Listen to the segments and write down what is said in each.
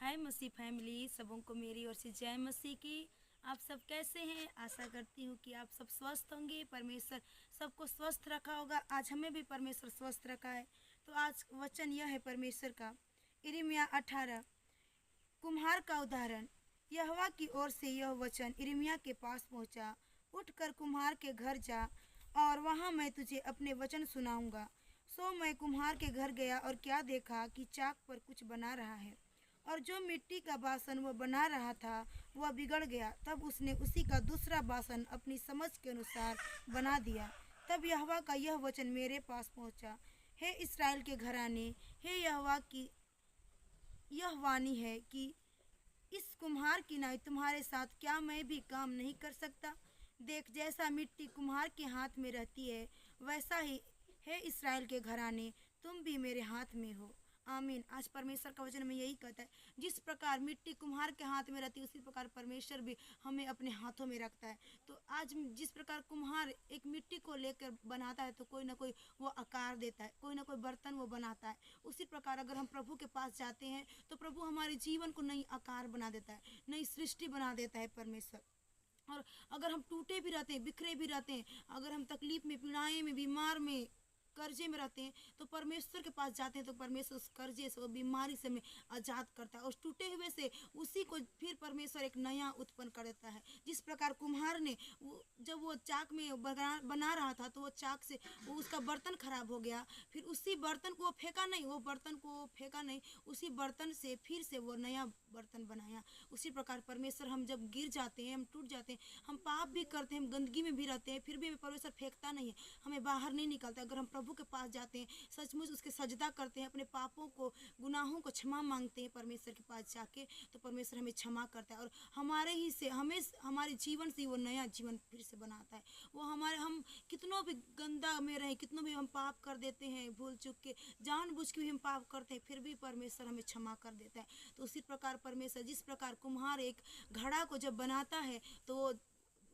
हाय मसीह family, सबों को मेरी ओर से जय मसीह की। आप सब कैसे हैं? आशा करती हूँ कि आप सब स्वस्थ होंगे। परमेश्वर सबको स्वस्थ रखा होगा। आज हमें भी परमेश्वर स्वस्थ रखा है। तो आज वचन यह है परमेश्वर का, यिर्मयाह 18। कुम्हार का उदाहरण। यहोवा की ओर से यह वचन यिर्मयाह के पास पहुँचा, उठकर कुम्हार के घर जा और वहाँ मैं तुझे अपने वचन सुनाऊंगा। सो मैं कुम्हार के घर गया और क्या देखा कि चाक पर कुछ बना रहा है, और जो मिट्टी का बासन वह बना रहा था वह बिगड़ गया। तब उसने उसी का दूसरा बासन अपनी समझ के अनुसार बना दिया। तब यहोवा का यह वचन मेरे पास पहुंचा, हे इस्राएल के घराने, हे यहोवा की यह वाणी है कि इस कुम्हार की नाई तुम्हारे साथ क्या मैं भी काम नहीं कर सकता? देख, जैसा मिट्टी कुम्हार के हाथ में रहती है, वैसा ही हे इस्राएल के घराने, तुम भी मेरे हाथ में हो। आमीन। आज परमेश्वर का वचन में यही कहता है, जिस प्रकार मिट्टी कुम्हार के हाथ में रहती है, उसी प्रकार परमेश्वर भी हमें अपने हाथों में रखता है। तो आज जिस प्रकार कुम्हार एक मिट्टी को लेकर बनाता है, तो कोई ना कोई वो आकार देता है, कोई ना कोई बर्तन वो बनाता है। उसी प्रकार अगर हम प्रभु के पास जाते हैं तो प्रभु हमारे जीवन को नई आकार बना देता है, नई सृष्टि बना देता है परमेश्वर। और अगर हम टूटे भी रहते हैं, बिखरे भी रहते हैं, अगर हम तकलीफ में, पीड़ाएं में, बीमार में, कर्जे में रहते हैं, तो परमेश्वर के पास जाते हैं तो परमेश्वर उस कर्जे से, बीमारी से हमें आज़ाद करता है। और टूटे हुए से उसी को फिर परमेश्वर एक नया उत्पन्न कर देता है। जिस प्रकार कुम्हार ने जब वो चाक में बना रहा था, तो वो चाक से वो उसका बर्तन खराब हो गया। फिर उसी बर्तन को फेंका नहीं, वो बर्तन को फेंका नहीं, उसी बर्तन से फिर से वो नया बर्तन बनाया। उसी प्रकार परमेश्वर, हम जब गिर जाते हैं, हम टूट जाते हैं, हम पाप भी करते हैं, हम गंदगी में भी रहते हैं, फिर भी परमेश्वर फेंकता नहीं है, हमें बाहर नहीं निकालता। अगर हम प्रभु के पास जाते हैं, सचमुच उसके सजदा करते हैं, अपने पापों को, गुनाहों को क्षमा मांगते हैं परमेश्वर के पास जाके, तो परमेश्वर हमें क्षमा करता है और हमारे ही से हमें, हमारे जीवन से वो नया जीवन फिर से बनाता है। वो हमारे, हम कितनों भी गंदा में रहे, कितनों भी हम पाप कर देते हैं, भूल चूक के, जानबूझ के भी हम पाप करते हैं, फिर भी परमेश्वर हमें क्षमा कर देता है। तो उसी प्रकार परमेश्वर, जिस प्रकार कुम्हार एक घड़ा को जब बनाता है, तो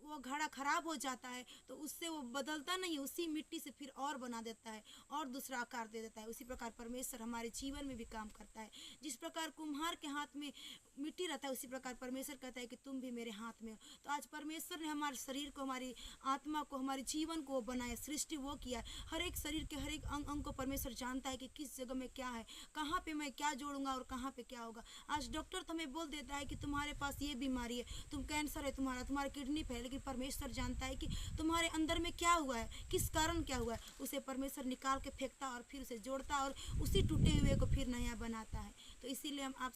वो घड़ा खराब हो जाता है, तो उससे वो बदलता नहीं, उसी मिट्टी से फिर और बना देता है और दूसरा आकार दे देता है। उसी प्रकार परमेश्वर हमारे जीवन में भी काम करता है। जिस प्रकार कुम्हार के हाथ में मिट्टी रहता है, उसी प्रकार परमेश्वर कहता है कि तुम भी मेरे हाथ में हो। तो आज परमेश्वर ने हमारे शरीर को, हमारी आत्मा को, हमारे जीवन को बनाया, सृष्टि वो किया है। हर एक शरीर के हर एक अंग को परमेश्वर जानता है कि किस जगह में क्या है, कहाँ पे मैं क्या जोड़ूंगा और कहाँ पे क्या होगा। आज डॉक्टर तो हमें बोल देता है कि तुम्हारे पास ये बीमारी है, तुम कैंसर है, तुम्हारा किडनी फैल, लेकिन परमेश्वर जानता है कि तुम्हारे अंदर में क्या हुआ है, किस कारण क्या हुआ है। उसे परमेश्वर निकाल के फेंकता और फिर उसे जोड़ता और उसी टूटे हुए को फिर नया बनाता है। तो इसीलिए हम आप